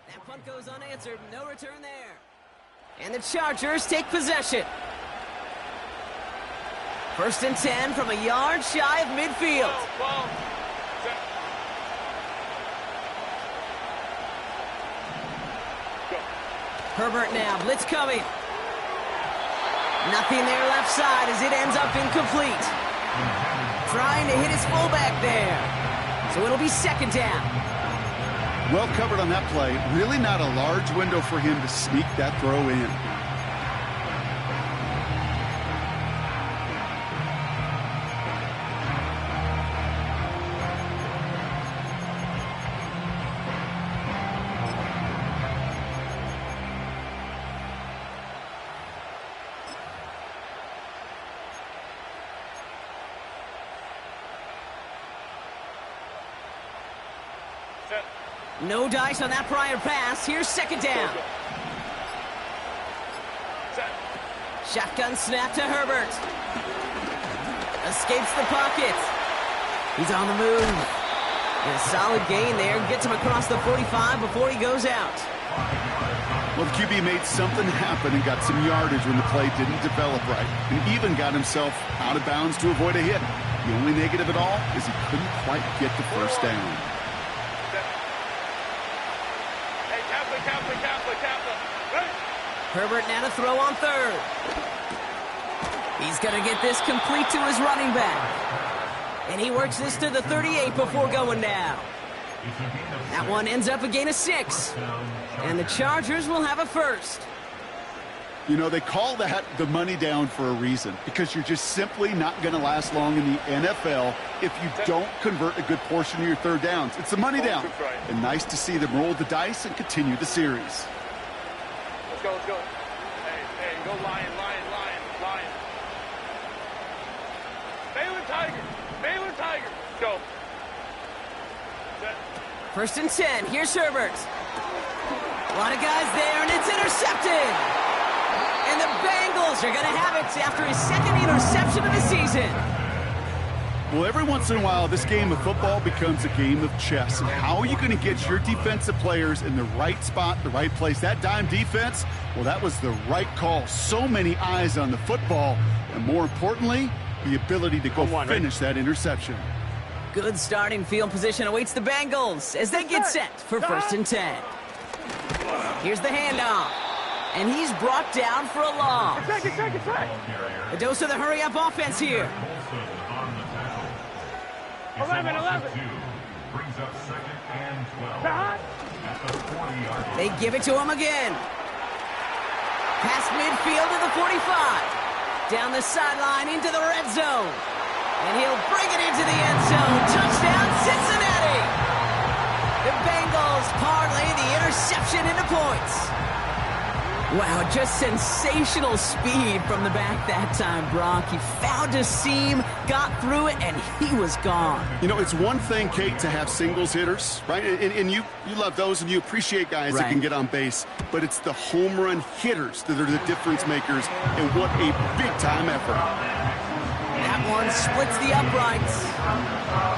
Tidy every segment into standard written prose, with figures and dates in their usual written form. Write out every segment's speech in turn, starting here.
That punt goes unanswered. No return there. And the Chargers take possession. 1st and 10 from a yard shy of midfield. Herbert now, blitz coming. Nothing there left side as it ends up incomplete. Trying to hit his fullback there. So it'll be 2nd down. Well covered on that play. Really not a large window for him to sneak that throw in. No dice on that prior pass. Here's 2nd down. Shotgun snap to Herbert. Escapes the pocket. He's on the move. And a solid gain there. Gets him across the 45 before he goes out. Well, the QB made something happen and got some yardage when the play didn't develop right. And even got himself out of bounds to avoid a hit. The only negative at all is he couldn't quite get the 1st down. Herbert now to throw on 3rd. He's going to get this complete to his running back. And he works this to the 38 before going down. That one ends up a gain of 6. And the Chargers will have a 1st. You know, they call that the money down for a reason, because you're just simply not going to last long in the NFL if you don't convert a good portion of your 3rd downs. It's the money down. And nice to see them roll the dice and continue the series. Let's go, let's go. Hey, go Lion. Baylor Tiger. Go. Set. 1st and 10. Here's Herbert. A lot of guys there, and it's intercepted. And the Bengals are going to have it after his 2nd interception of the season. Well, every once in a while, this game of football becomes a game of chess. And how are you going to get your defensive players in the right spot, the right place? That dime defense, well, that was the right call. So many eyes on the football. And more importantly, the ability to go finish that interception. Good starting field position awaits the Bengals as they get set for 1st and 10. Here's the handoff. And he's brought down for a loss. A dose of the hurry-up offense here. 11. Brings up 2nd and 12. At the 40-yard line. They give it to him again. Past midfield to the 45. Down the sideline into the red zone. And he'll bring it into the end zone. Touchdown, Cincinnati! The Bengals parlay the interception into points. Wow, just sensational speed from the back that time, Brock. He found a seam, got through it, and he was gone. You know, it's one thing, Kate, to have singles hitters, right? And you love those, and you appreciate guys that can get on base. But it's the home run hitters that are the difference makers, and what a big-time effort. That one splits the uprights.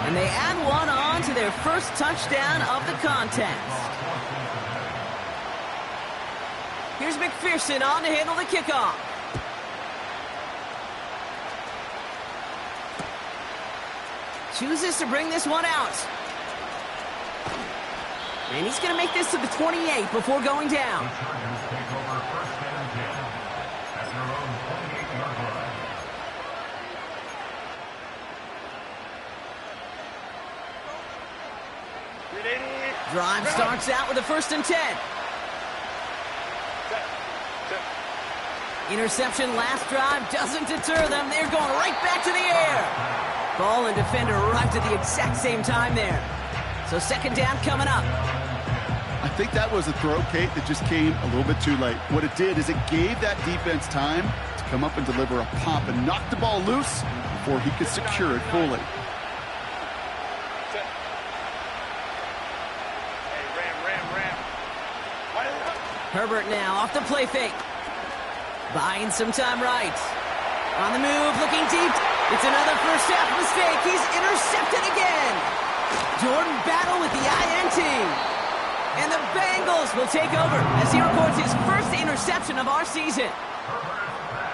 And they add one on to their 1st touchdown of the contest. Here's McPherson on to handle the kickoff. Chooses to bring this one out. And he's going to make this to the 28 before going down. The Chargers take over 1st and 10 at their own 28-yard line. Drive starts out with a 1st and 10. Interception last drive doesn't deter them. They're going right back to the air. Ball and defender arrived at the exact same time there. So 2nd down coming up. I think that was a throw, Kate, that just came a little bit too late. What it did is it gave that defense time to come up and deliver a pop and knock the ball loose before he could secure it fully. Herbert now off the play fake. Buying some time right. On the move, looking deep. It's another 1st half mistake. He's intercepted again. Jordan Battle with the INT. And the Bengals will take over as he records his first interception of our season.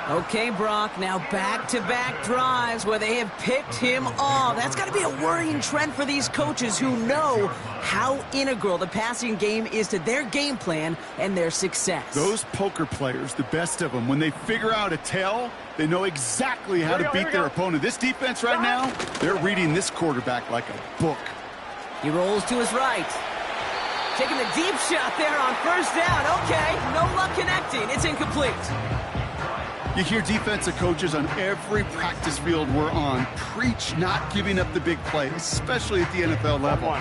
Okay, Brock, now back-to-back drives where they have picked him off. That's got to be a worrying trend for these coaches who know how integral the passing game is to their game plan and their success. Those poker players, the best of them, when they figure out a tell, they know exactly how to beat their opponent. This defense right now, they're reading this quarterback like a book. He rolls to his right. Taking the deep shot there on first down. Okay, no luck connecting. It's incomplete. You hear defensive coaches on every practice field we're on preach not giving up the big play, especially at the NFL level.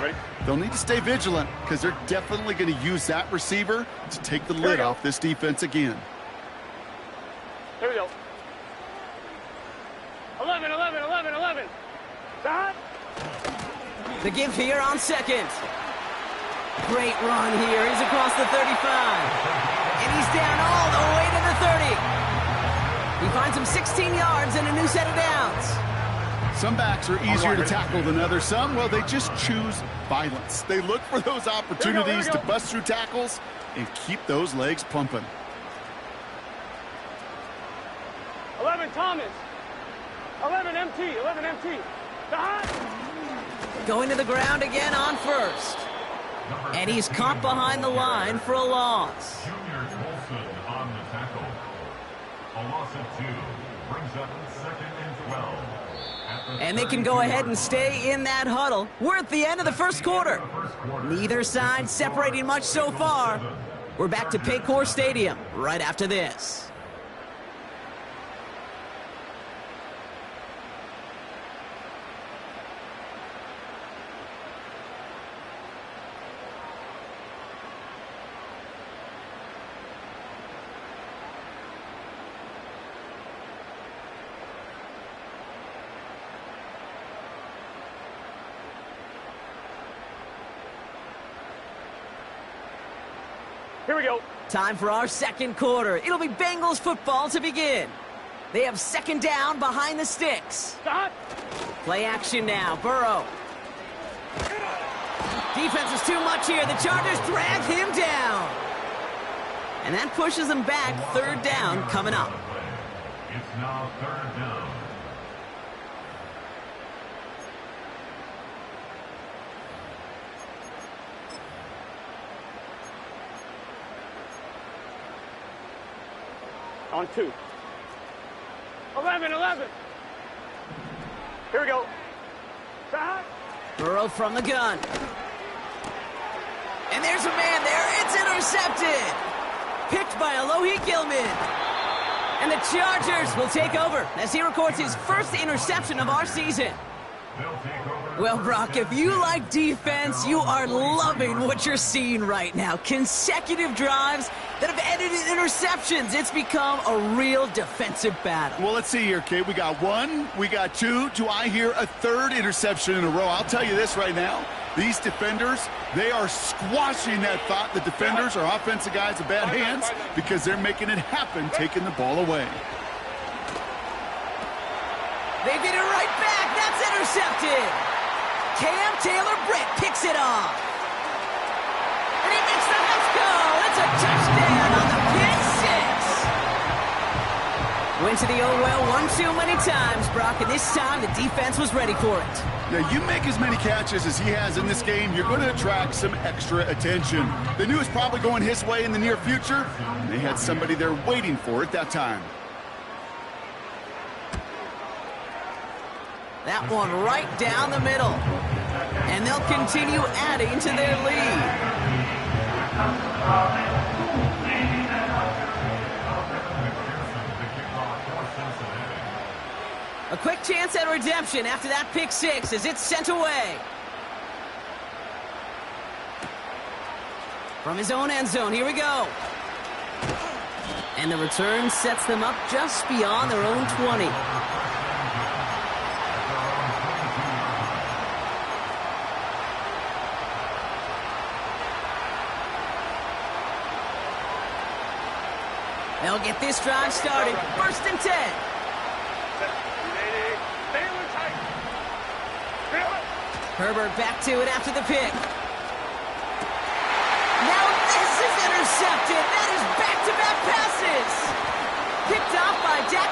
They'll need to stay vigilant because they're definitely going to use that receiver to take the lid off this defense again. Here we go. 11, 11, 11, 11. Stop. The give here on second. Great run here. He's across the 35. And he's down all the way to the 30. He finds him 16 yards and a new set of downs. Some backs are easier to tackle than others. Some, well, they just choose violence. They look for those opportunities to bust through tackles and keep those legs pumping. 11 Thomas. 11 MT. 11 MT. Going to the ground again on first. And he's caught behind the line for a loss. Junior Colson on the tackle. A loss of 2 brings up 2nd and 12. And they can go ahead and stay in that huddle. We're at the end of the first quarter. Neither side separating much so far. We're back to Paycor Stadium right after this. Here we go. Time for our second quarter. It'll be Bengals football to begin. They have second down behind the sticks. Stop. Play action now. Burrow. Defense is too much here. The Chargers drag him down. And that pushes them back. Third down coming up. It's now 3rd down. On 2. 11, 11. Here we go. Stop. Burrow from the gun. And there's a man there. It's intercepted. Picked by Alohi Gilman. And the Chargers will take over as he records his first interception of our season. Well, Brock, if you like defense, you are loving what you're seeing right now. Consecutive drives that have ended in interceptions. It's become a real defensive battle. Well, let's see here, Kate. We got 1, we got 2. Do I hear a 3rd interception in a row? I'll tell you this right now. These defenders, they are squashing that thought. The defenders are offensive guys with bad hands because they're making it happen, taking the ball away. They get it right back. That's intercepted. Cam Taylor-Britt picks it off. And he makes the let's go. It's a touchdown on the pick six. Went to the oh well one too many times, Brock, and this time the defense was ready for it. Yeah, you make as many catches as he has in this game, you're going to attract some extra attention. They knew it was probably going his way in the near future, and they had somebody there waiting for it that time. That one right down the middle. And they'll continue adding to their lead. A quick chance at redemption after that pick six as it's sent away. From his own end zone, here we go. And the return sets them up just beyond their own 20. They'll get this drive started. 1st and 10. Herbert back to it after the pick.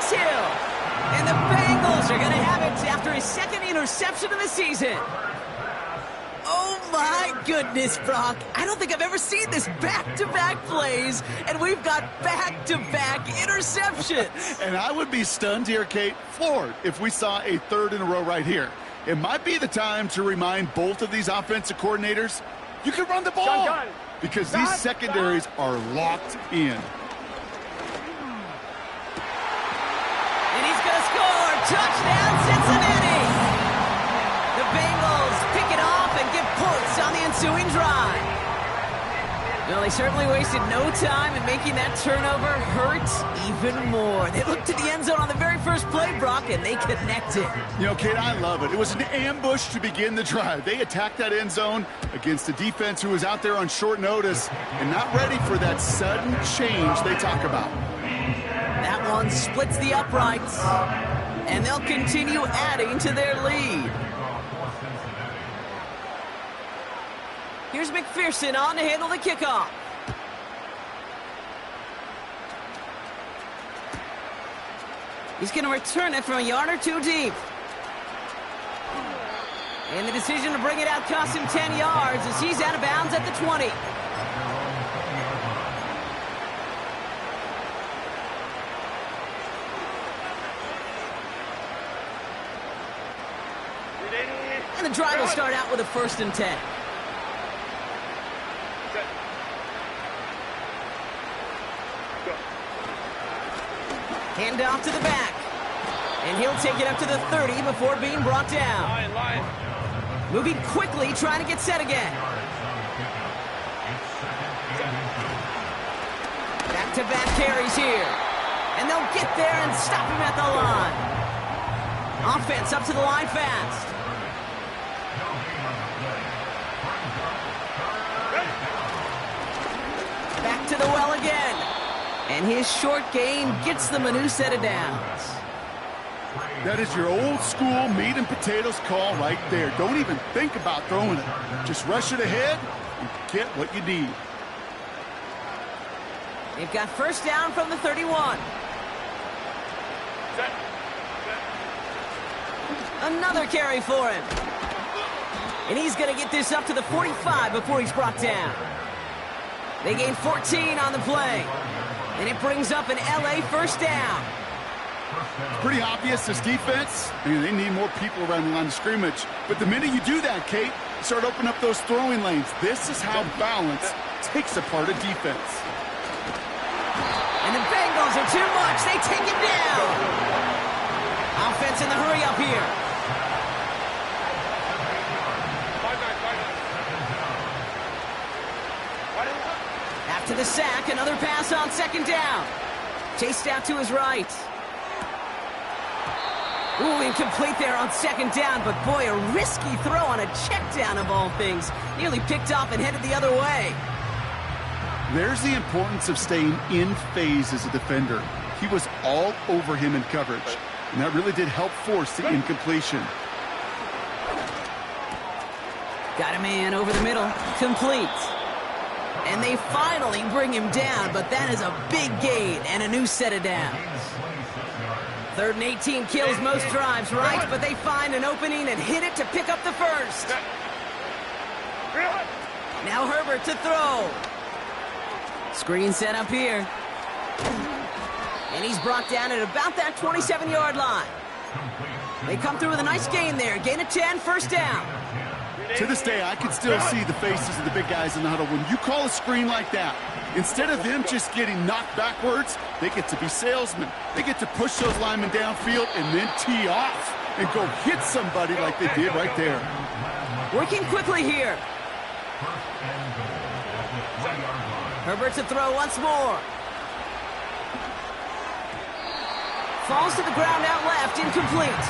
takes Hill. And the Bengals are going to have it after his second interception of the season. Oh, my goodness, Brock. I don't think I've ever seen this back-to-back plays, and we've got back-to-back interceptions. And I would be stunned here, Kate, floored, if we saw a third in a row right here. It might be the time to remind both of these offensive coordinators, you can run the ball, because these secondaries are locked in. And he's going to score. Touchdown, Cincinnati. The Bengals pick it off and get points on the ensuing drive. Well, they certainly wasted no time in making that turnover hurt even more. They looked to the end zone on the very first play, Brock, and they connected. You know, Kate, I love it. It was an ambush to begin the drive. They attacked that end zone against a defense who was out there on short notice and not ready for that sudden change they talk about. That one splits the uprights, and they'll continue adding to their lead. Here's McPherson on to handle the kickoff. He's going to return it from a yard or two deep. And the decision to bring it out cost him 10 yards as he's out of bounds at the 20. And the drive will start out with a 1st and 10. Hand off to the back. And he'll take it up to the 30 before being brought down. Moving quickly, trying to get set again. Back-to-back carries here. And they'll get there and stop him at the line. Offense up to the line fast. Back to the well again. And his short game gets them a new set of downs. That is your old school meat and potatoes call right there. Don't even think about throwing it. Just rush it ahead and get what you need. They've got 1st down from the 31. Another carry for him. And he's going to get this up to the 45 before he's brought down. They gain 14 on the play. And it brings up an LA 1st down. Pretty obvious, this defense, they need more people around the line of scrimmage. But the minute you do that, Kate, start opening up those throwing lanes. This is how balance takes apart a defense. And the Bengals are too much. They take him down. Offense in the hurry up here. After the sack, another pass on 2nd down. Chased out to his right. Ooh, incomplete there on 2nd down, but boy, a risky throw on a check down of all things. Nearly picked off and headed the other way. There's the importance of staying in phase as a defender. He was all over him in coverage, and that really did help force the incompletion. Got a man over the middle. Complete. And they finally bring him down, but that is a big gain and a new set of downs. 3rd and 18 kills most drives, right? But they find an opening and hit it to pick up the 1st. Now Herbert to throw. Screen set up here. And he's brought down at about that 27-yard line. They come through with a nice gain there. Gain of 10, 1st down. To this day, I can still see the faces of the big guys in the huddle. When you call a screen like that, instead of them just getting knocked backwards, they get to be salesmen. They get to push those linemen downfield and then tee off and go hit somebody like they did right there. Working quickly here. Herbert to throw once more. Falls to the ground out left, incomplete.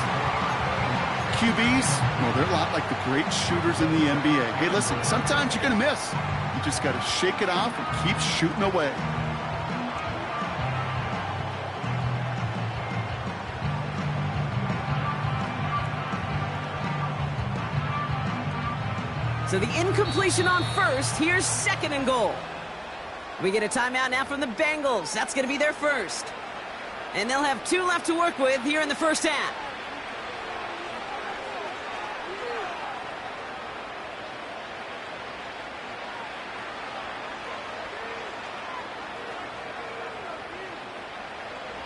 QBs, well, they're a lot like the great shooters in the NBA. Hey, listen, sometimes you're going to miss. You just got to shake it off and keep shooting away. So the incompletion on 1st. Here's 2nd and goal. We get a timeout now from the Bengals. That's going to be their 1st. And they'll have 2 left to work with here in the first half.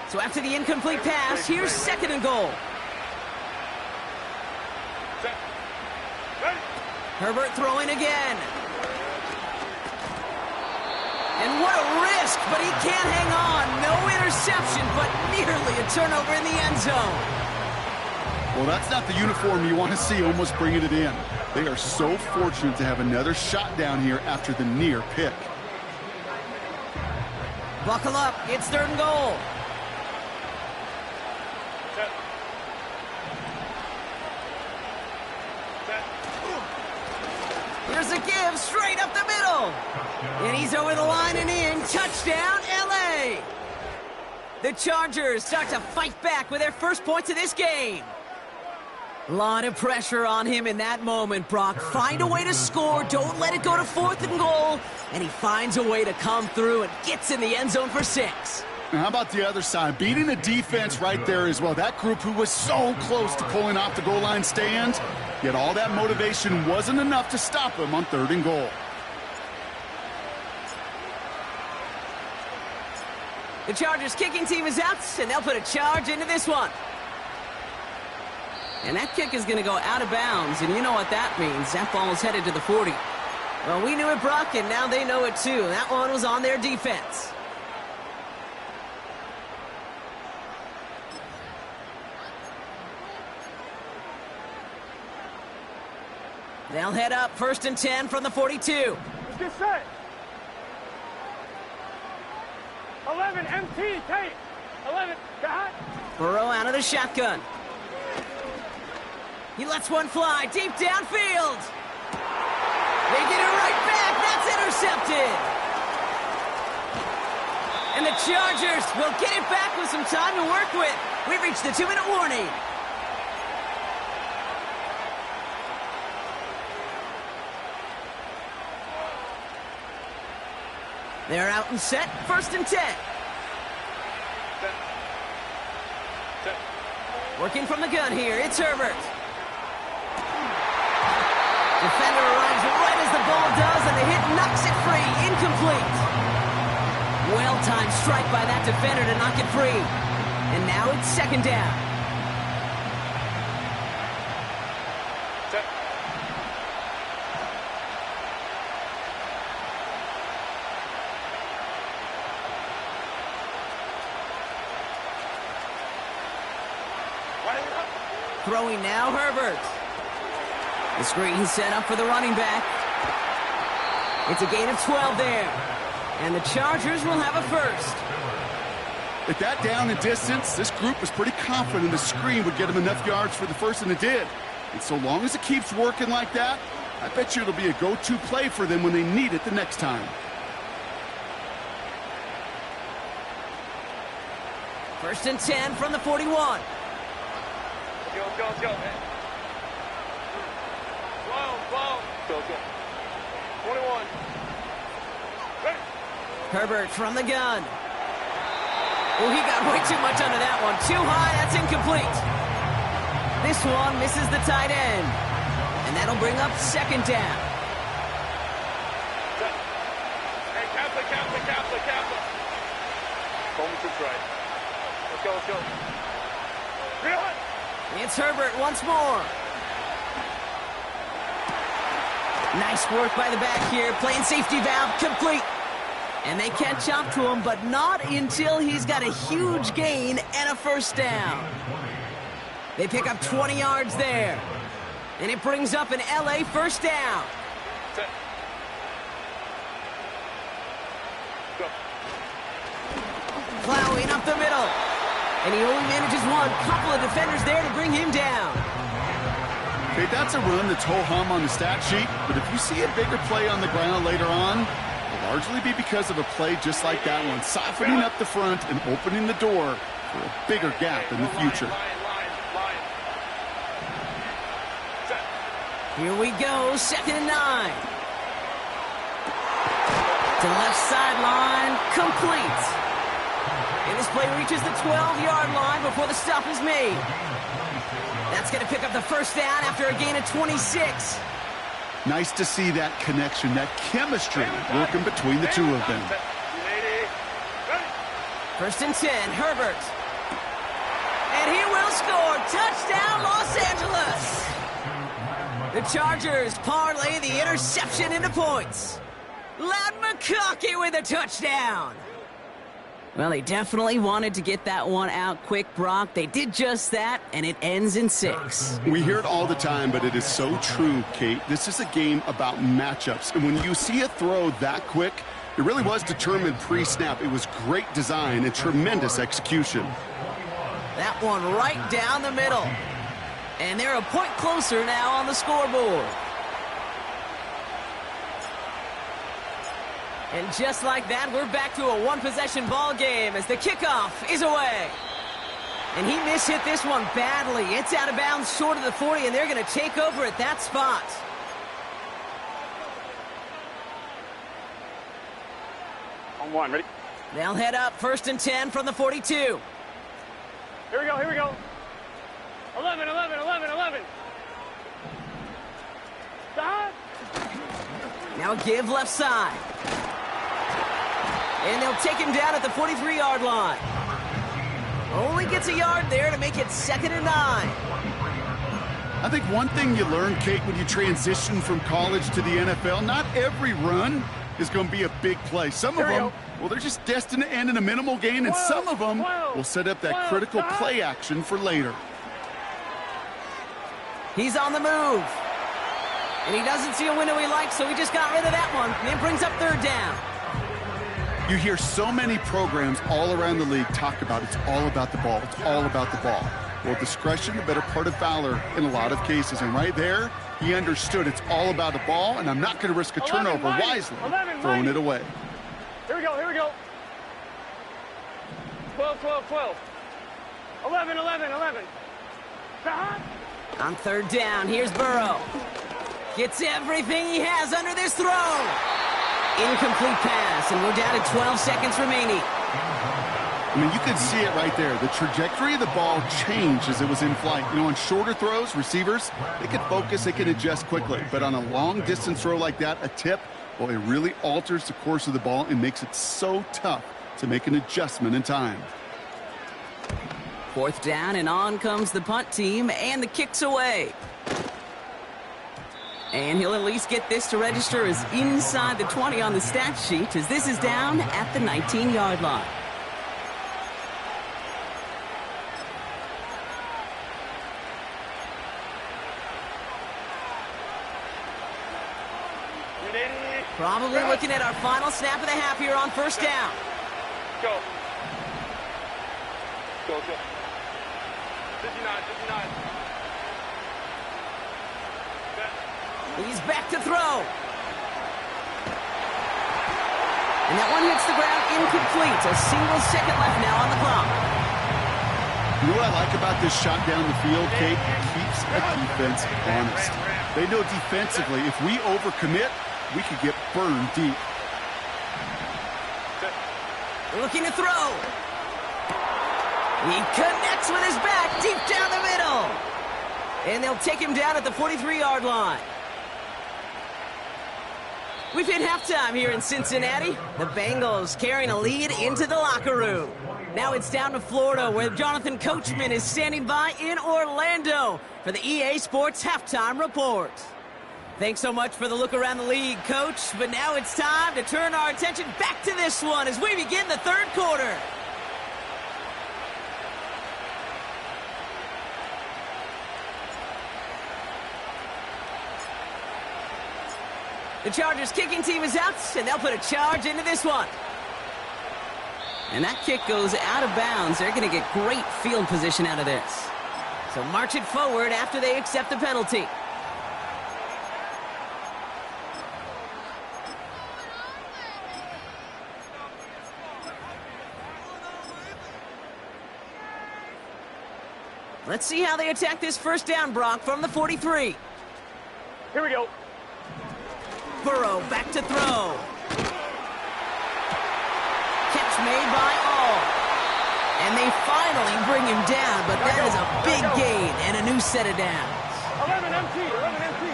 So after the incomplete pass, here's 2nd and goal. Herbert throwing again. And what a risk, but he can't hang on. No interception, but nearly a turnover in the end zone. Well, that's not the uniform you want to see almost bringing it in. They are so fortunate to have another shot down here after the near pick. Buckle up, it's 3rd and goal. Here's a give straight up the middle. And he's over the line and in. Touchdown, LA. The Chargers start to fight back with their first points of this game. A lot of pressure on him in that moment, Brock. Find a way to score. Don't let it go to 4th and goal. And he finds a way to come through and gets in the end zone for 6. Now, how about the other side? Beating the defense right there as well. That group who was so close to pulling off the goal line stand, yet all that motivation wasn't enough to stop him on 3rd and goal. The Chargers kicking team is out, and they'll put a charge into this one. And that kick is going to go out of bounds, and you know what that means. That ball is headed to the 40. Well, we knew it, Brock, and now they know it too. That one was on their defense. They'll head up 1st and 10 from the 42. Get set. 11, MT, tape. 11, got. Burrow out of the shotgun. He lets one fly deep downfield. They get it right back. That's intercepted. And the Chargers will get it back with some time to work with. We've reached the 2-minute warning. They're out and set, 1st and 10. Working from the gun here, it's Herbert. Defender arrives right as the ball does, and the hit knocks it free, incomplete. Well-timed strike by that defender to knock it free. And now it's 2nd down. Throwing now, Herbert. The screen set up for the running back. It's a gain of 12 there. And the Chargers will have a first. At that down and distance, this group was pretty confident the screen would get them enough yards for the first, and it did. And so long as it keeps working like that, I bet you it'll be a go-to play for them when they need it the next time. 1st and 10 from the 41. Let's go, man. Slow. Go. 21. Ready. Herbert from the gun. Oh, he got way too much under that one. Too high, that's incomplete. This one misses the tight end. And that'll bring up 2nd down. Hey, Kappa. Home to try. Let's go. Real it. It's Herbert once more. Nice work by the back here. Playing safety valve complete. And they catch up to him, but not until he's got a huge gain and a first down. They pick up 20 yards there. And it brings up an LA first down. Plowing up the middle. And he only manages one. Couple of defenders there to bring him down. Okay, that's a run that's ho-hum on the stat sheet, but if you see a bigger play on the ground later on, it'll largely be because of a play just like that one, softening up the front and opening the door for a bigger gap in the future. Here we go, 2nd and 9. To the left sideline, complete. And this play reaches the 12-yard line before the stop is made. That's going to pick up the first down after a gain of 26. Nice to see that connection, that chemistry working between the two of them. First and 10, Herbert. And he will score. Touchdown, Los Angeles. The Chargers parlay the interception into points. Loud McConkey with a touchdown. Well, they definitely wanted to get that one out quick, Brock. They did just that, and it ends in 6. We hear it all the time, but it is so true, Kate. This is a game about matchups. And when you see a throw that quick, it really was determined pre-snap. It was great design and tremendous execution. That one right down the middle. And they're a point closer now on the scoreboard. And just like that, we're back to a one-possession ball game as the kickoff is away. And he mishit this one badly. It's out of bounds short of the 40, and they're going to take over at that spot. On one, ready? They'll head up first and 10 from the 42. Here we go, here we go. 11, 11, 11, 11. Stop. Now a give left side. And they'll take him down at the 43-yard line. Only gets a yard there to make it 2nd and 9. I think one thing you learn, Kate, when you transition from college to the NFL, not every run is going to be a big play. Some of them, well, they're just destined to end in a minimal gain, and some of them will set up that critical play action for later. He's on the move. And he doesn't see a window he likes, so he just got rid of that one. And it brings up 3rd down. You hear so many programs all around the league talk about it's all about the ball. It's all about the ball. Well, discretion, the better part of valor in a lot of cases. And right there, he understood it's all about the ball, and I'm not going to risk a turnover wisely, throwing it away. Here we go, here we go. 12, 12, 12. 11, 11, 11. Stop. On 3rd down, here's Burrow. Gets everything he has under this throw. Incomplete pass, and we're down to 12 seconds remaining. I mean, you could see it right there. The trajectory of the ball changed as it was in flight. You know, on shorter throws, receivers, they can focus, they can adjust quickly. But on a long-distance throw like that, a tip, well, it really alters the course of the ball and makes it so tough to make an adjustment in time. 4th down, and on comes the punt team, and the kick's away. And he'll at least get this to register as inside the 20 on the stat sheet, as this is down at the 19-yard line. Probably looking at our final snap of the half here on 1st down. Go. Go, go. 59, 59. He's back to throw. And that one hits the ground incomplete. A single second left now on the clock. You know what I like about this shot down the field, Kate? It keeps a defense honest. They know defensively, if we overcommit, we could get burned deep. Looking to throw. He connects with his back deep down the middle. And they'll take him down at the 43-yard line. We've hit halftime here in Cincinnati. The Bengals carrying a lead into the locker room. Now it's down to Florida, where Jonathan Coachman is standing by in Orlando for the EA Sports Halftime Report. Thanks so much for the look around the league, Coach. But now it's time to turn our attention back to this one as we begin the 3rd quarter. The Chargers kicking team is out, and they'll put a charge into this one. And that kick goes out of bounds. They're going to get great field position out of this. So march it forward after they accept the penalty. Let's see how they attack this 1st down, Brock, from the 43. Here we go. Burrow back to throw. Catch made by All. And they finally bring him down, but that is a big gain and a new set of downs. 11 MT, 11 MT.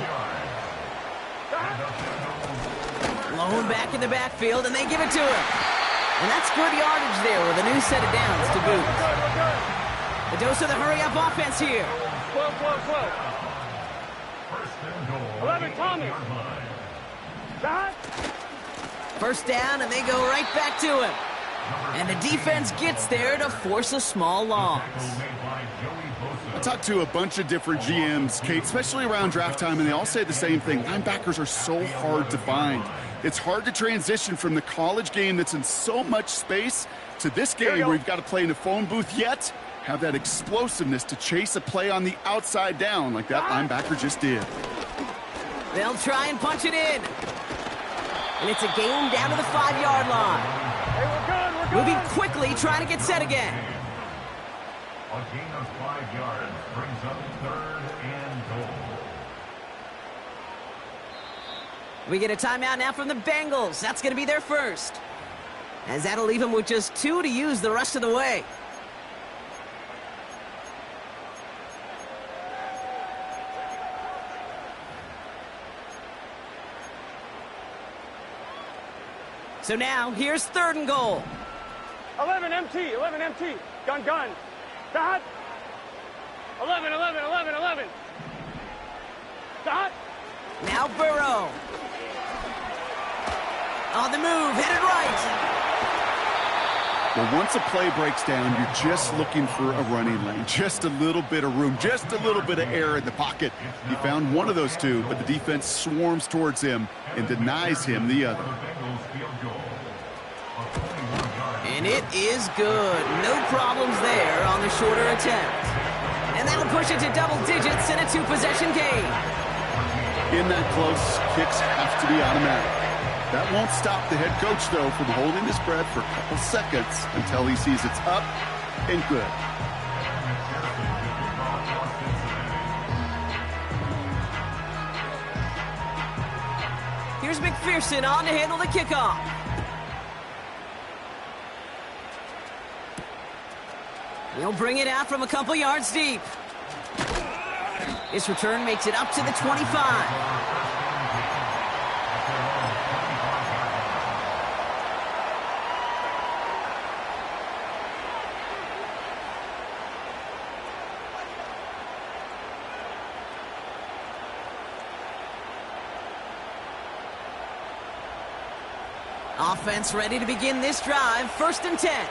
Lone back in the backfield, and they give it to him. And that's good yardage there with a new set of downs to boot. A dose of the hurry-up offense here. 12, 12, 12. 11, Thomas. Shot. First down, and they go right back to him. And the defense gets there to force a small loss. I talked to a bunch of different GMs, Kate, especially around draft time, and they all say the same thing. Linebackers are so hard to find. It's hard to transition from the college game that's in so much space to this game where you've got to play in a phone booth, yet have that explosiveness to chase a play on the outside down like that linebacker just did. They'll try and punch it in. And it's a gain down to the 5-yard line. Hey, we're good. Moving quickly, trying to get set again. A gain of 5 yards brings up 3rd and goal. We get a timeout now from the Bengals. That's going to be their first. As that'll leave them with just 2 to use the rest of the way. So now, here's 3rd and goal. 11 MT, 11 MT. Gun, gun. Stop. 11, 11, 11, 11. Stop. Now Burrow. On the move, headed right. Well, once a play breaks down, you're just looking for a running lane. Just a little bit of room, just a little bit of air in the pocket. He found one of those two, but the defense swarms towards him and denies him the other. And it is good. No problems there on the shorter attempt. And that'll push it to double digits in a 2-possession game. In that close, kicks have to be automatic. That won't stop the head coach, though, from holding his breath for a couple seconds until he sees it's up and good. Here's McPherson on to handle the kickoff. He'll bring it out from a couple yards deep. This return makes it up to the 25. Offense ready to begin this drive. 1st and 10.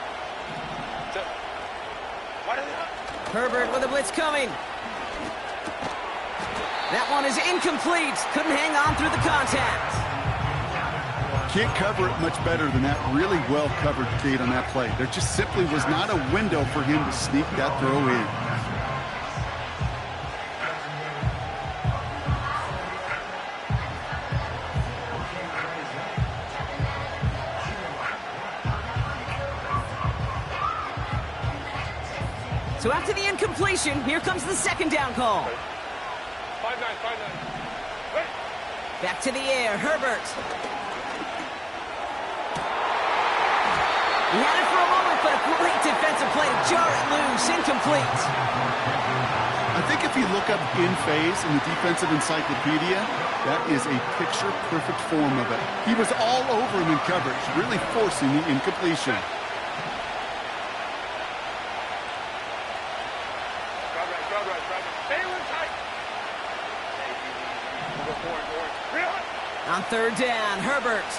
Herbert with a blitz coming. That one is incomplete. Couldn't hang on through the contact. Can't cover it much better than that. Really well covered, Kate, on that play. There just simply was not a window for him to sneak that throw in. So after the incompletion, here comes the 2nd down call. 5-9, 5-9. Wait. Back to the air, Herbert. He had it for a moment, but a great defensive play to jar it loose, incomplete. I think if you look up in phase in the defensive encyclopedia, that is a picture-perfect form of it. He was all over him in coverage, really forcing the incompletion. On 3rd down, Herbert.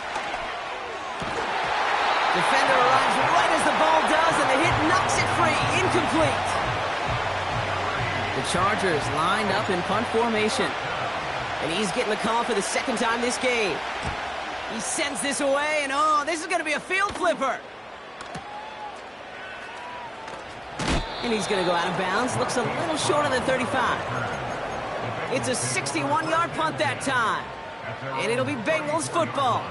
Defender arrives right as the ball does, and the hit knocks it free. Incomplete. The Chargers lined up in punt formation. And he's getting the call for the 2nd time this game. He sends this away, and oh, this is going to be a field flipper. And he's going to go out of bounds. Looks a little short of the 35. It's a 61-yard punt that time. And it'll be Bengals football.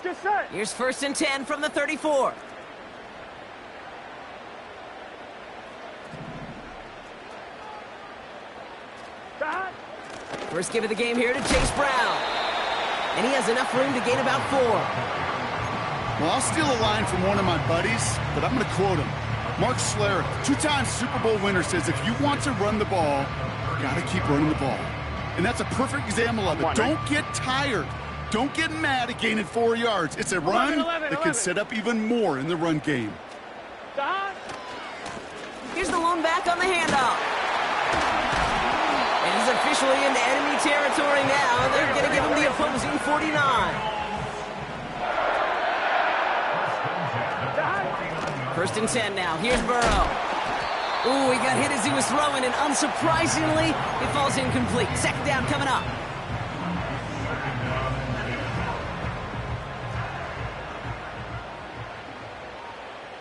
Just set. Here's 1st and 10 from the 34. Stop. First give of the game here to Chase Brown. And he has enough room to gain about 4. Well, I'll steal a line from one of my buddies, but I'm going to quote him. Mark Schlereth, 2-time Super Bowl winner, says if you want to run the ball, you got to keep running the ball. And that's a perfect example of it. Don't get tired. Don't get mad at gaining 4 yards. It's a run that can set up even more in the run game. Stop. Here's the lone back on the handoff. And he's officially into enemy territory now. They're going to give him the opposing 49. 1st and 10 now. Here's Burrow. Ooh, he got hit as he was throwing, and unsurprisingly, it falls incomplete. 2nd down coming up.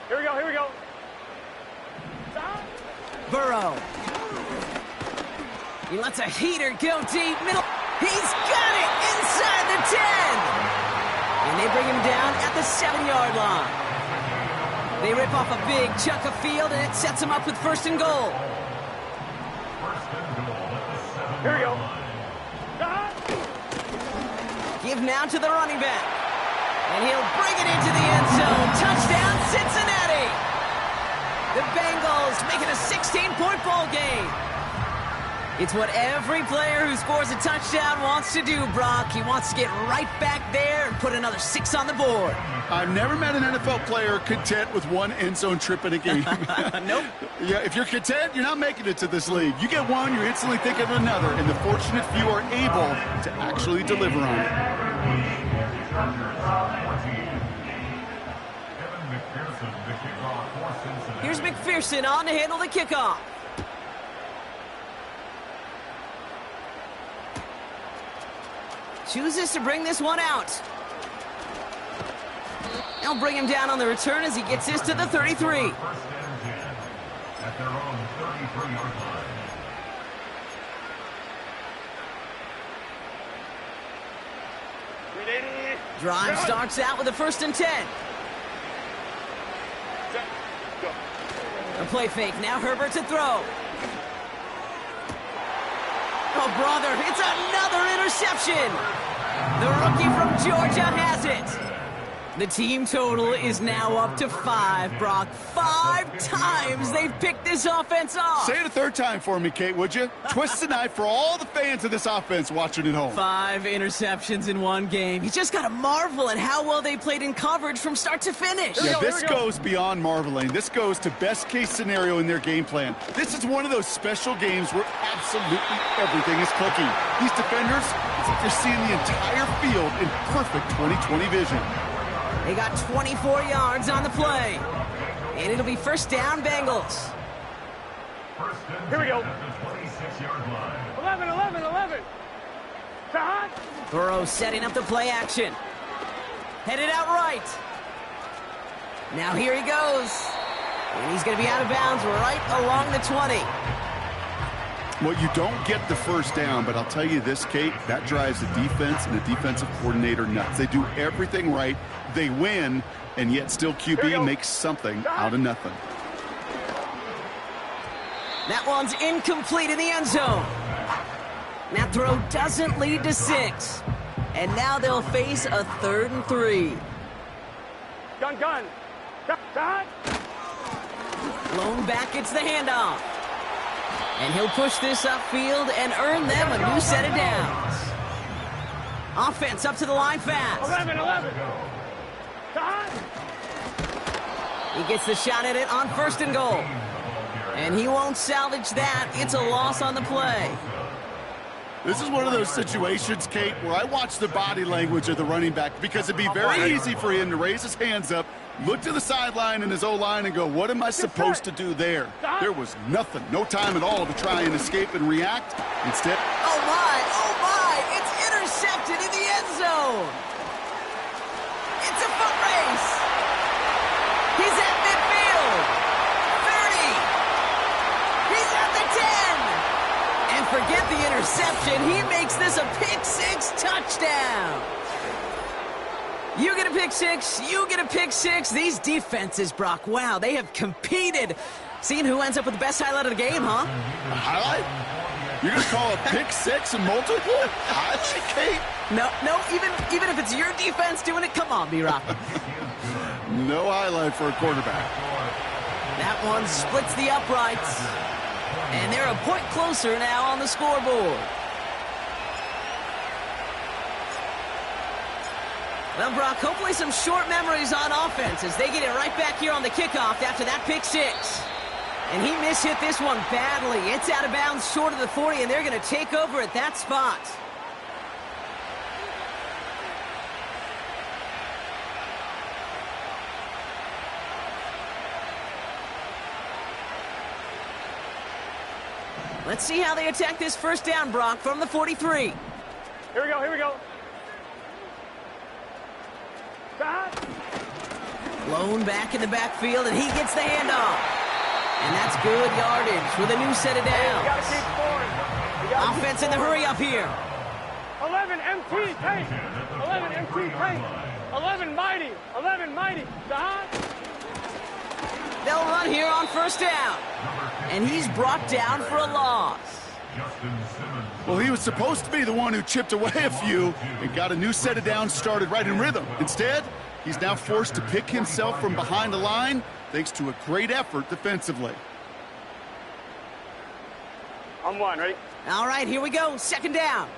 Here we go, here we go. Burrow. He lets a heater go deep. Middle. He's got it inside the 10. And they bring him down at the 7-yard line. They rip off a big chunk of field, and it sets him up with 1st and goal. Here we go. Give now to the running back. And he'll bring it into the end zone. Touchdown, Cincinnati. The Bengals make it a 16-point ball game. It's what every player who scores a touchdown wants to do, Brock. He wants to get right back there and put another 6 on the board. I've never met an NFL player content with 1 end zone trip in a game. Nope. Yeah, if you're content, you're not making it to this league. You get 1, you're instantly thinking of another, and the fortunate few are able to actually deliver on it. Here's McPherson on to handle the kickoff. Chooses to bring this one out. They'll bring him down on the return as he gets this to the 33. 1st and 10 at their own 33-yard line. Drive starts out with a 1st and 10. A play fake. Now Herbert to throw. Oh, brother, it's another interception. The rookie from Georgia has it. The team total is now up to 5, Brock. 5 times they've picked this offense off. Say it a 3rd time for me, Kate, would you? Twist the knife for all the fans of this offense watching at home. 5 interceptions in one game. You just got to marvel at how well they played in coverage from start to finish. Yeah, this goes beyond marveling. This goes to best-case scenario in their game plan. This is one of those special games where absolutely everything is clicking. These defenders, it's like they're seeing the entire field in perfect 20/20 vision. They got 24 yards on the play. And it'll be 1st down, Bengals. Here we go. 26-yard line. 11, 11, 11. Stop. Burrow setting up the play action. Headed out right. Now here he goes. And he's going to be out of bounds right along the 20. Well, you don't get the 1st down, but I'll tell you this, Kate, that drives the defense and the defensive coordinator nuts. They do everything right. They win, and yet still QB makes something out of nothing. That one's incomplete in the end zone. That throw doesn't lead to 6. And now they'll face a 3rd and 3. Gun. Stop. Lone back gets the handoff. And he'll push this upfield and earn them a new set of downs. Offense up to the line fast. 11, 11. Stop. He gets the shot at it on 1st and goal. And he won't salvage that. It's a loss on the play. This is one of those situations, Kate, where I watch the body language of the running back because it'd be very easy for him to raise his hands up, look to the sideline and his O-line and go, what am I supposed to do there? There was nothing, no time at all to try and escape and react. Instead, oh my, it's intercepted in the end zone. It's a foot race. He's at midfield. 30. He's at the 10. And forget the interception. He makes this a pick-6 touchdown. You get a pick six. You get a pick six. These defenses, Brock, wow, they have competed. Seeing who ends up with the best highlight of the game, huh? A highlight? You're going to call a pick six and multiple? Highlight, Kate? No, even if it's your defense doing it, come on, B-Rock. No highlight for a quarterback. That one splits the uprights. And they're a point closer now on the scoreboard. Well, Brock, hopefully some short memories on offense as they get it right back here on the kickoff after that pick six. And he mishit this one badly. It's out of bounds short of the 40, and they're going to take over at that spot. Let's see how they attack this first down, Brock, from the 43. Here we go, here we go. Stop. Blown back in the backfield, and he gets the handoff. And that's good yardage with a new set of downs. You gotta keep scoring. Offense in the hurry up here. 11 MT, tank. 11 MT, tank. 11 mighty. 11 mighty. Stop. They'll run here on first down. And he's brought down for a loss. Well, he was supposed to be the one who chipped away a few and got a new set of downs started right in rhythm. Instead, he's now forced to pick himself from behind the line thanks to a great effort defensively. On one, ready? All right, here we go. Second down.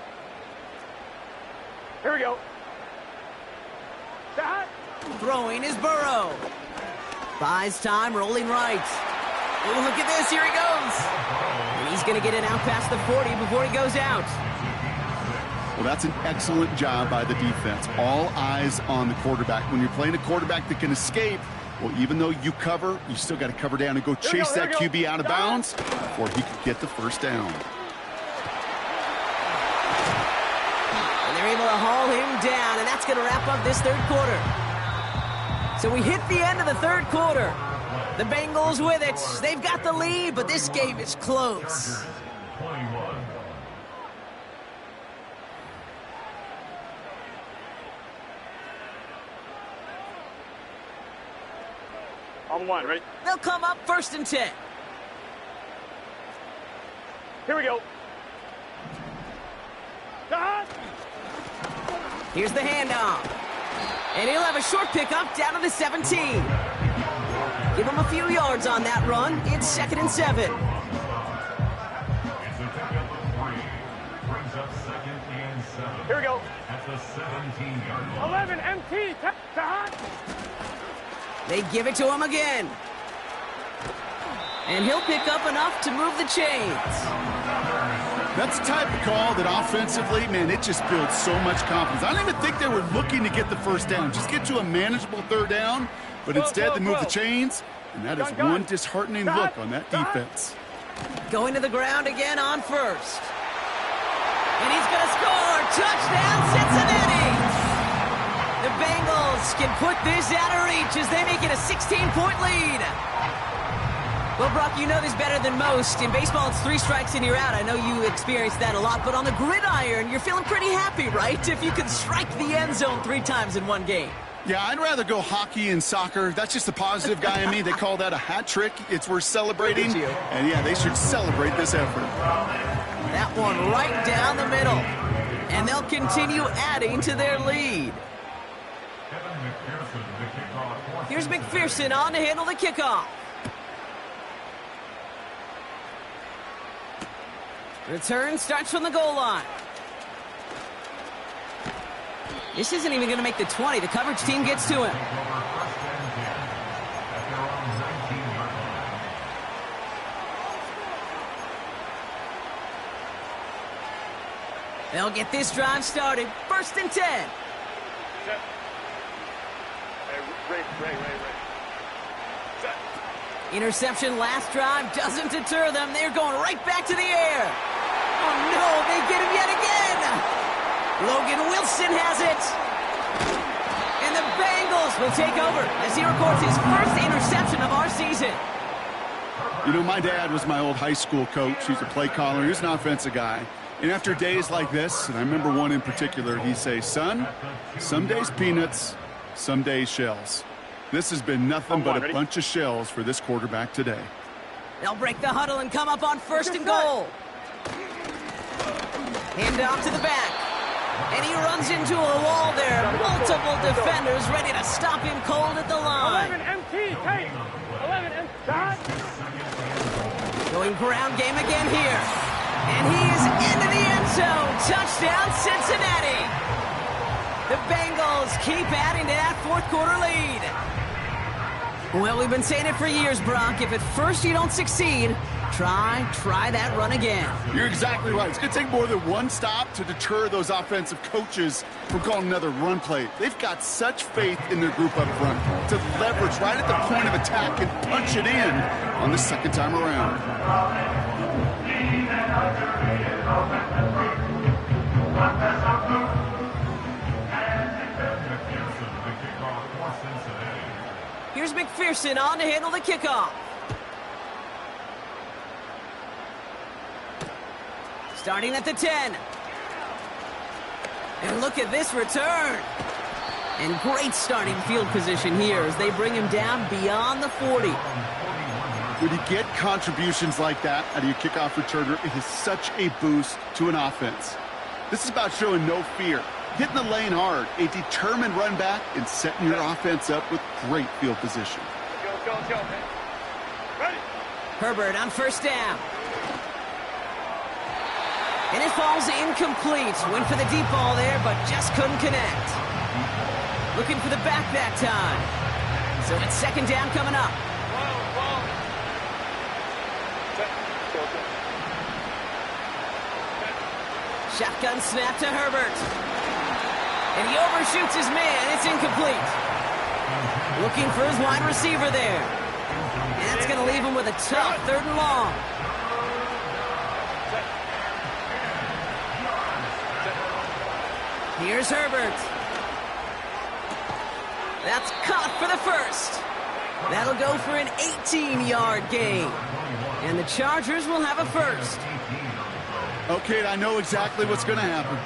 Here we go. Stop. Throwing is Burrow. Buys time, rolling right. Oh, look at this. Here he goes. And he's going to get it out past the 40 before he goes out. Well, that's an excellent job by the defense. All eyes on the quarterback. When you're playing a quarterback that can escape, well, even though you cover, you still got to cover down and go chase that QB out of bounds before he could get the first down. And they're able to haul him down, and that's going to wrap up this third quarter. So we hit the end of the third quarter. The Bengals with it. They've got the lead, but this game is close. 21. On one, ready? They'll come up first and 10. Here we go. Stop. Here's the handoff. And he'll have a short pickup down to the 17. Give him a few yards on that run. It's 2nd and 7. It's a pickup of 3. Brings up 2nd and 7. Here we go. At the 17-yard line. 11 MT, stop. They give it to him again. And he'll pick up enough to move the chains. That's the type of call that offensively, man, it just builds so much confidence. I don't even think they were looking to get the first down. Just get to a manageable third down. But instead, they move the chains. And that is one disheartening look on that defense. Going to the ground again on first. And he's going to score. Touchdown, Cincinnati. The Bengals can put this out of reach as they make it a 16-point lead. Well, Brock, you know this better than most. In baseball, it's 3 strikes and you're out. I know you experienced that a lot. But on the gridiron, you're feeling pretty happy, right? If you can strike the end zone 3 times in one game. Yeah, I'd rather go hockey and soccer. That's just the positive guy in me. They call that a hat trick. It's worth celebrating. And, yeah, they should celebrate this effort. That one right down the middle. And they'll continue adding to their lead. Here's McPherson on to handle the kickoff. Return starts from the goal line. This isn't even going to make the 20. The coverage team gets to him. They'll get this drive started. 1st and 10. Ray. Set. Interception last drive doesn't deter them. They're going right back to the air. Oh, no, they get him yet again. Logan Wilson has it. And the Bengals will take over as he records his first interception of our season. You know, my dad was my old high school coach. He's a play caller. He was an offensive guy. And after days like this, and I remember one in particular, he'd say, son, some days peanuts, Some days shells. This has been nothing but a bunch of shells for this quarterback today. They'll break the huddle and come up on 1st and goal. Hand off to the back. And he runs into a wall there. Multiple defenders ready to stop him cold at the line. 11 MT, take. 11 MT. Going ground game again here. And he is into the end zone. Touchdown, Cincinnati. The Bengals keep adding to that fourth quarter lead. Well, we've been saying it for years, Brock. If at first you don't succeed, try that run again. You're exactly right. It's going to take more than one stop to deter those offensive coaches from calling another run play. They've got such faith in their group up front to leverage right at the point of attack and punch it in on the second time around. Here's McPherson on to handle the kickoff. Starting at the 10. And look at this return. And great starting field position here as they bring him down beyond the 40. When you get contributions like that out of your kickoff returner, it is such a boost to an offense. This is about showing no fear, hitting the lane hard, a determined run back, and setting your offense up with great field position. Go, man. Ready. Herbert on 1st down. And it falls incomplete. Went for the deep ball there, but just couldn't connect. Looking for the back that time. So it's 2nd down coming up. Shotgun snap to Herbert. And he overshoots his man. It's incomplete. Looking for his wide receiver there. And that's going to leave him with a tough 3rd and long. Here's Herbert. That's caught for the 1st. That'll go for an 18-yard gain. And the Chargers will have a 1st. Okay, I know exactly what's going to happen.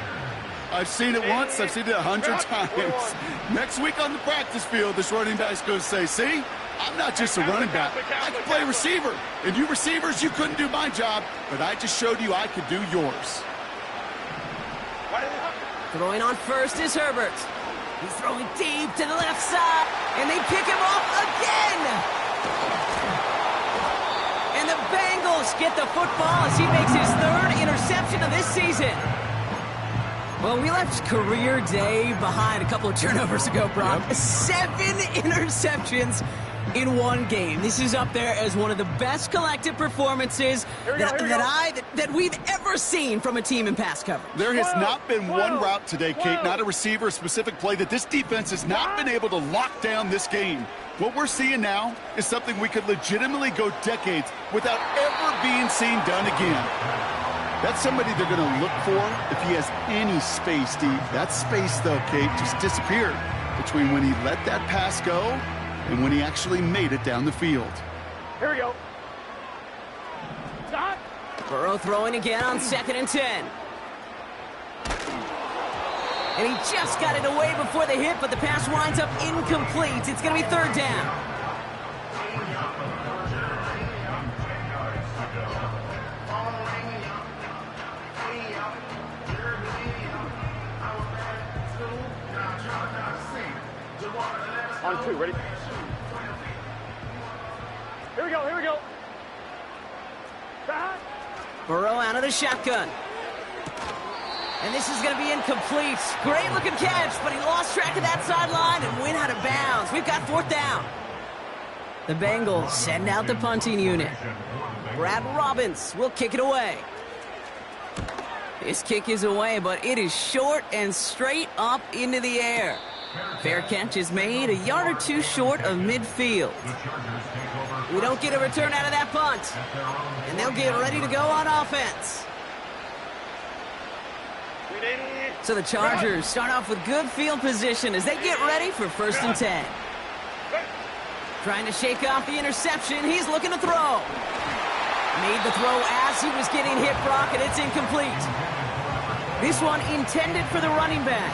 I've seen it once. I've seen it 100 times. Next week on the practice field, this running back's going to say, see, I'm not just a running back. I can play receiver. And you receivers, you couldn't do my job, but I just showed you I could do yours. Throwing on 1st is Herbert. He's throwing deep to the left side, and they pick him off again. And the Bengals get the football as he makes his 3rd interception of this season. Well, we left career day behind a couple of turnovers ago, Brock. Yep. 7 interceptions in one game. This is up there as one of the best collective performances that we've ever seen from a team in pass coverage. There has not been one route today, Kate, not a receiver, a specific play that this defense has not been able to lock down this game. What we're seeing now is something we could legitimately go decades without ever being seen done again. That's somebody they're going to look for if he has any space deep. That space, though, Kate, just disappeared between when he let that pass go and when he actually made it down the field. Here we go. Stop. Burrow throwing again on 2nd and 10. And he just got it away before the hit, but the pass winds up incomplete. It's going to be 3rd down. On 2, ready? Here we go. Stop. Burrow out of the shotgun. And this is going to be incomplete. Great looking catch, but he lost track of that sideline and went out of bounds. We've got 4th down. The Bengals send out the punting unit. Brad Robbins will kick it away. His kick is away, but it is short and straight up into the air. Fair catch is made, a yard or 2 short of midfield. We don't get a return out of that punt. And they'll get ready to go on offense. So the Chargers start off with good field position as they get ready for 1st and 10. Trying to shake off the interception. He's looking to throw. Made the throw as he was getting hit, Brock, and it's incomplete. This one intended for the running back.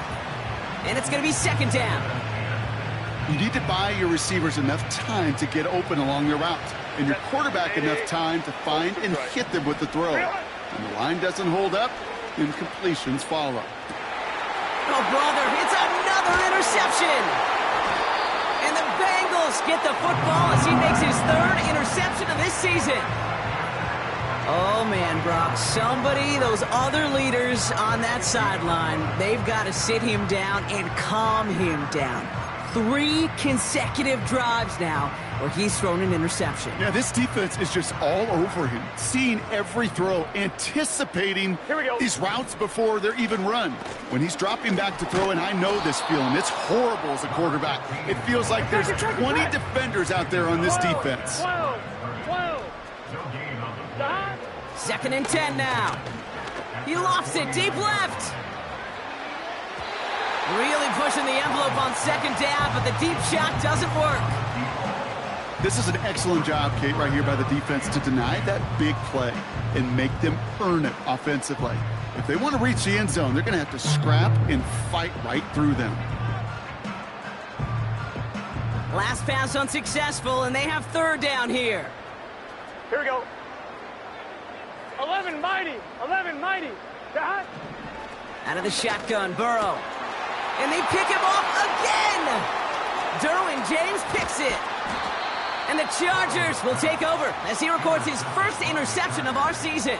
And it's going to be 2nd down. You need to buy your receivers enough time to get open along their routes, and your quarterback enough time to find and hit them with the throw. When the line doesn't hold up, incompletions follow. Oh, brother, it's another interception. And the Bengals get the football as he makes his third interception of this season. Oh, man, Brock, those other leaders on that sideline, they've got to sit him down and calm him down. 3 consecutive drives now where he's thrown an interception. Yeah, this defense is just all over him, seeing every throw, anticipating these routes before they're even run. When he's dropping back to throw, and I know this feeling, it's horrible as a quarterback. It feels like there's 20 defenders out there on this defense. 12. 2nd and 10 now. He lofts it deep left. Really pushing the envelope on 2nd down, but the deep shot doesn't work. This is an excellent job, Kate, right here by the defense to deny that big play and make them earn it offensively. If they want to reach the end zone, they're going to have to scrap and fight right through them. Last pass unsuccessful, and they have 3rd down here. Here we go. 11 mighty. 11 mighty. Out of the shotgun, Burrow. And they pick him off again. Derwin James picks it. And the Chargers will take over as he records his first interception of our season.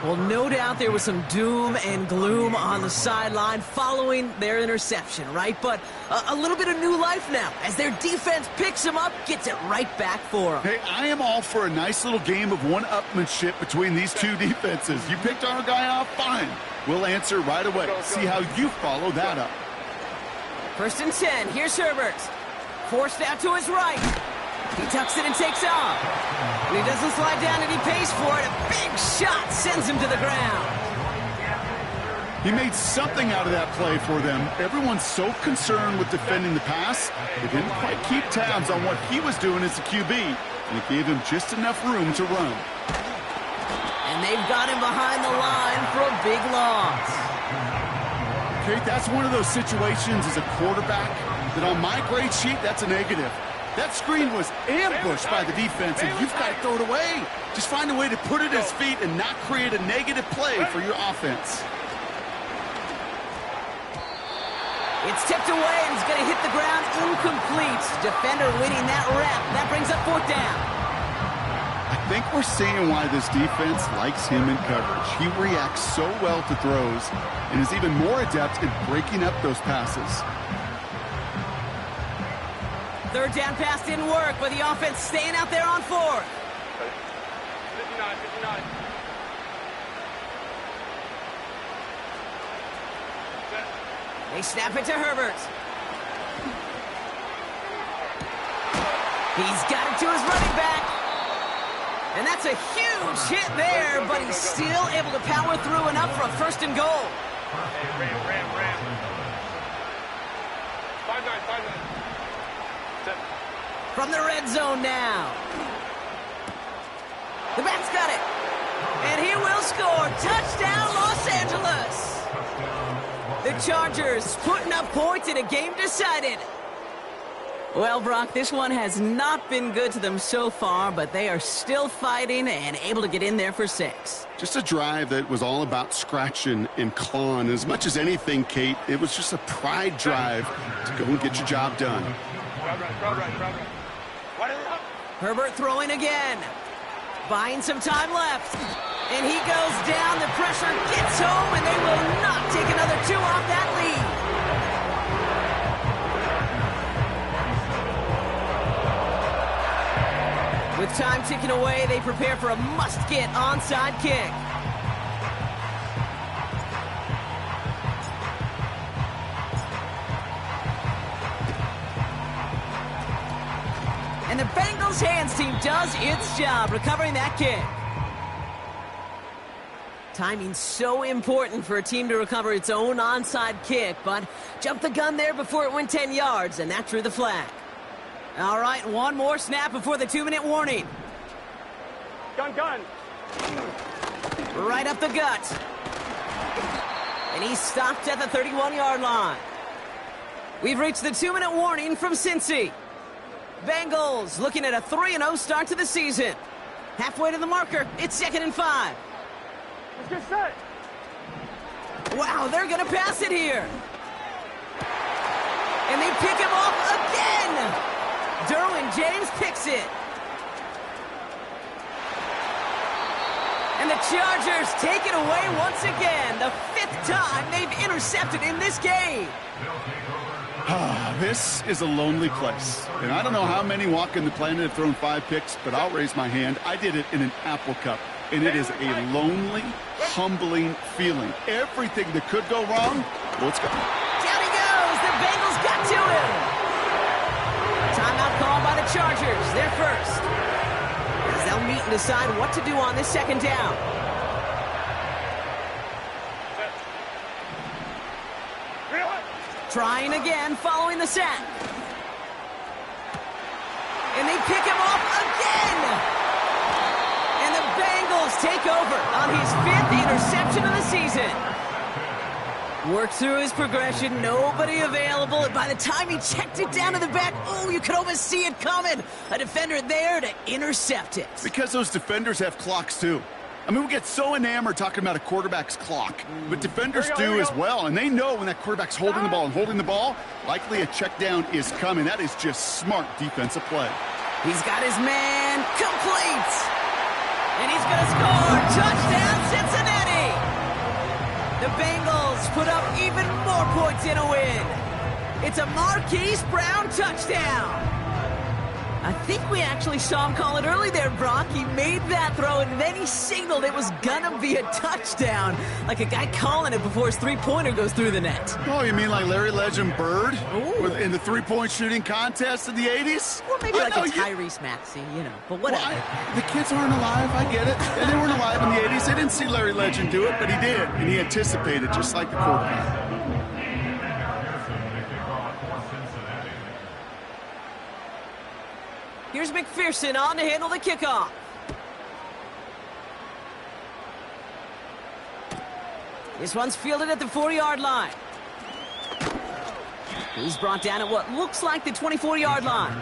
Well, no doubt there was some doom and gloom on the sideline following their interception, right? But a little bit of new life now as their defense picks him up, gets it right back for them. Hey, I am all for a nice little game of one-upmanship between these two defenses. You picked our guy off, fine. We'll answer right away. See how you follow that up. 1st and 10. Here's Herbert. Forced out to his right. He tucks it and takes off. And he doesn't slide down and he pays for it. A big shot sends him to the ground. He made something out of that play for them. Everyone's so concerned with defending the pass, they didn't quite keep tabs on what he was doing as a QB. And it gave him just enough room to run. And they've got him behind the line for a big loss. Kate, that's one of those situations as a quarterback that on my grade sheet, that's a negative. That screen was ambushed by the defense, and you've got to throw it away. Just find a way to put it at his feet and not create a negative play for your offense. It's tipped away, and it's going to hit the ground incomplete. Defender winning that rep. That brings up 4th down. I think we're seeing why this defense likes him in coverage. He reacts so well to throws and is even more adept in breaking up those passes. 3rd down pass didn't work, but the offense staying out there on 4th. 59. They snap it to Herbert. He's got it to his running back. And that's a huge hit there, but he's still able to power through enough for a 1st and goal. Ram. 5-9. From the red zone now. The back's got it. And he will score. Touchdown, Los Angeles. The Chargers putting up points in a game decided. Well, Brock, this one has not been good to them so far, but they are still fighting and able to get in there for 6. Just a drive that was all about scratching and clawing. As much as anything, Kate, it was just a pride drive to go and get your job done. Herbert throwing again. Buying some time left. And he goes down. The pressure gets home, and they will not take another 2 off that lead. With time ticking away, they prepare for a must-get onside kick. And the Bengals hands team does its job recovering that kick. Timing so important for a team to recover its own onside kick, but jumped the gun there before it went 10 yards, and that drew the flag. All right, one more snap before the 2-minute warning. Gun. Right up the gut. And he's stopped at the 31-yard line. We've reached the 2-minute warning from Cincy. Bengals looking at a 3-0 start to the season. Halfway to the marker, it's 2nd and 5. Let's get set. Wow, they're going to pass it here. And they pick him off again. Derwin James picks it. And the Chargers take it away once again. The 5th time they've intercepted in this game. This is a lonely place. And I don't know how many walking the planet have thrown 5 picks, but I'll raise my hand. I did it in an Apple Cup. And it is a lonely, humbling feeling. Everything that could go wrong, let's go. Down he goes. The Bengals got to him. Timeout called by the Chargers. They're first. As they'll meet and decide what to do on this 2nd down. Trying again following the sack. And they pick him off again. And the Bengals take over on his 5th interception of the season. Worked through his progression, nobody available, and by the time he checked it down to the back, oh, you could almost see it coming. A defender there to intercept it. Because those defenders have clocks too. I mean, we get so enamored talking about a quarterback's clock, but defenders do as well, and they know when that quarterback's holding the ball and holding the ball, likely a check down is coming. That is just smart defensive play. He's got his man complete. And he's going to score. Touchdown, Cincinnati. The Bengals put up even more points in a win. It's a Marquise Brown touchdown. I think we actually saw him call it early there, Brock. He made that throw, and then he signaled it was gonna be a touchdown. Like a guy calling it before his three-pointer goes through the net. Oh, you mean like Larry Legend Bird in the 3-point shooting contest in the 80s? Or maybe like a Tyrese Maxey, you know, but whatever. Well, the kids aren't alive, I get it. And they weren't alive in the 80s. They didn't see Larry Legend do it, but he did, and he anticipated just like the quarterback. Here's McPherson on to handle the kickoff. This one's fielded at the 4-yard line. He's brought down at what looks like the 24-yard line.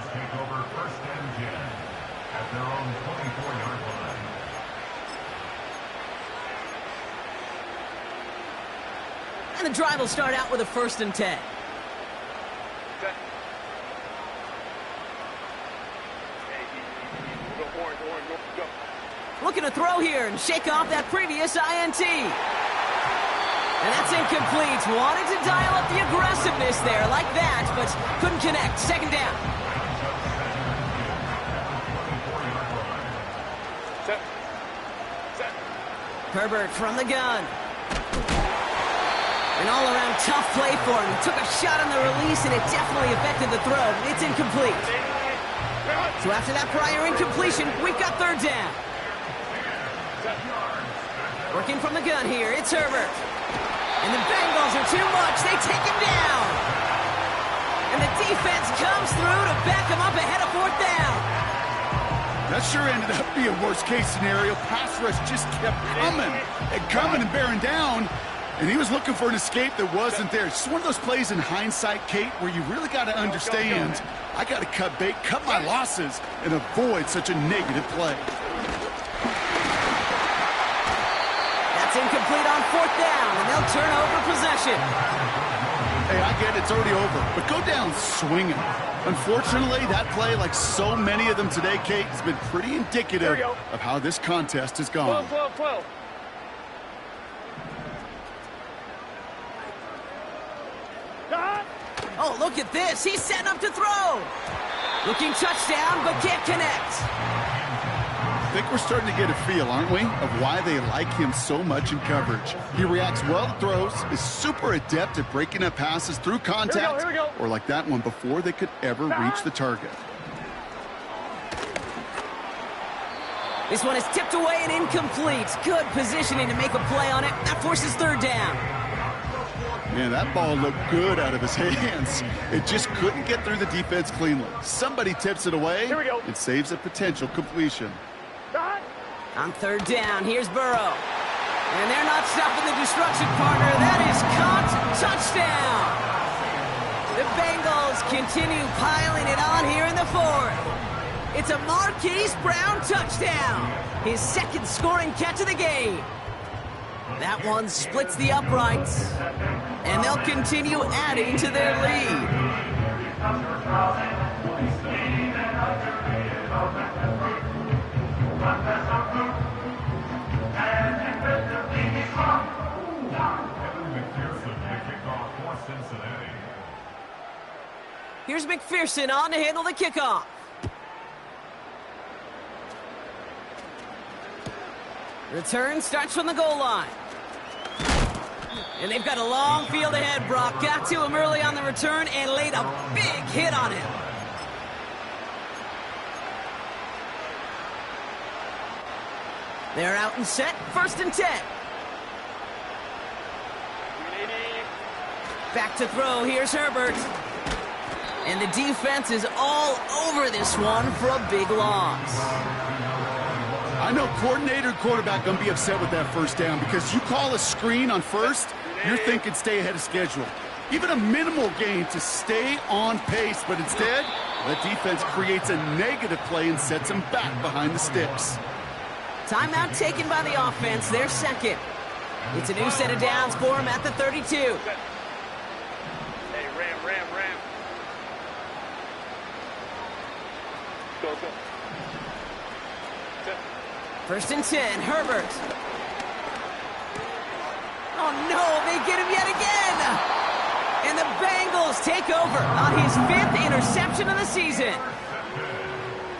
And the drive will start out with a 1st and 10. Looking to throw here and shake off that previous INT. And that's incomplete. Wanted to dial up the aggressiveness there like that, but couldn't connect. 2nd down. Herbert from the gun. An all-around tough play for him. He took a shot on the release, and it definitely affected the throw. It's incomplete. So after that prior incompletion, we've got 3rd down. Working from the gun here, it's Herbert. And the Bengals are too much. They take him down. And the defense comes through to back him up ahead of 4th down. That sure ended up being a worst-case scenario. Pass rush just kept coming and bearing down. And he was looking for an escape that wasn't there. It's just one of those plays in hindsight, Kate, where you really got to understand, I got to cut bait, cut my losses, and avoid such a negative play. Incomplete on 4th down, and they'll turn over possession. Hey, I get it, it's already over, but go down swinging. Unfortunately, that play, like so many of them today, Kate, has been pretty indicative of how this contest has gone. 12. Oh, look at this. He's setting up to throw. Looking touchdown, but can't connect. I think we're starting to get a feel, aren't we, of why they like him so much in coverage. He reacts well to throws, is super adept at breaking up passes through contact, here we go. or like that one before they could ever reach the target. This one is tipped away and incomplete. Good positioning to make a play on it. That forces 3rd down. Man, that ball looked good out of his hands. It just couldn't get through the defense cleanly. Somebody tips it away and saves a potential completion. On 3rd down, here's Burrow. And they're not stopping the destruction, partner. That is caught. Touchdown. The the Bengals continue piling it on here in the fourth. It's a Marquise Brown touchdown, his second scoring catch of the game. That one splits the uprights, and they'll continue adding to their lead. Here's McPherson on to handle the kickoff. Return starts from the goal line. And they've got a long field ahead, Brock. Got to him early on the return and laid a big hit on him. They're out and set, 1st and 10. Back to throw, here's Herbert. And the defense is all over this one for a big loss. I know coordinator and quarterback going to be upset with that first down because you call a screen on first, you're thinking stay ahead of schedule. Even a minimal gain to stay on pace, but instead, the defense creates a negative play and sets them back behind the sticks. Timeout taken by the offense, their second. It's a new set of downs for them at the 32. Hey, ram. Go. 1st and 10, Herbert. Oh no, they get him yet again! And the Bengals take over on his 5th interception of the season.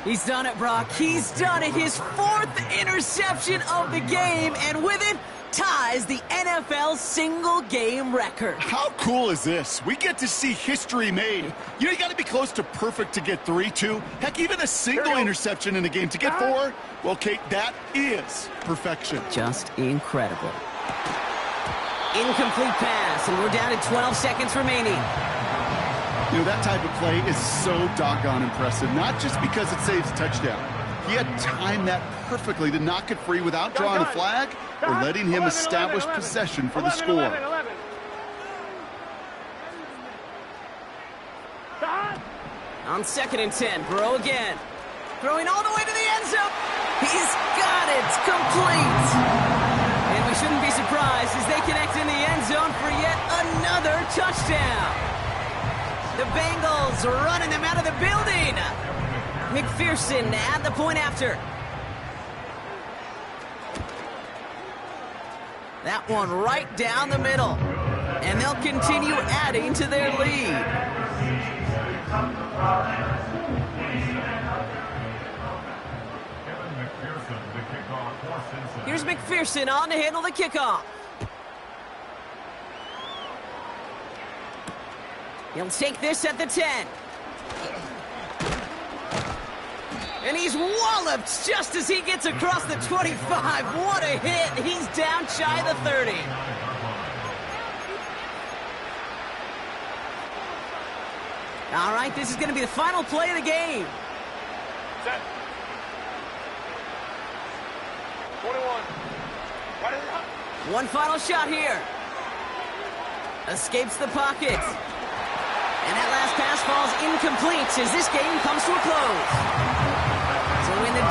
He's done it, Brock. He's done it. His 4th interception of the game, and with it, ties the NFL single-game record. How cool is this? We get to see history made. You got to be close to perfect to get 3, 2. Heck, even a single interception in a game to get 4. Well, Kate, that is perfection. Just incredible. Incomplete pass, and we're down to 12 seconds remaining. You know, that type of play is so doggone impressive, not just because it saves a touchdown. He had timed that perfectly to knock it free without drawing a flag or letting him establish possession for the score. 11. On 2nd and 10, Burrow again. Throwing all the way to the end zone. He's got it, complete. And we shouldn't be surprised as they connect in the end zone for yet another touchdown. The Bengals running them out of the building. McPherson at the point after. That one right down the middle. And they'll continue adding to their lead. Here's McPherson on to handle the kickoff. He'll take this at the 10. And he's walloped just as he gets across the 25. What a hit. He's down shy of the 30. All right, this is going to be the final play of the game. Set. 21. One final shot here. Escapes the pocket. And that last pass falls incomplete as this game comes to a close. So in the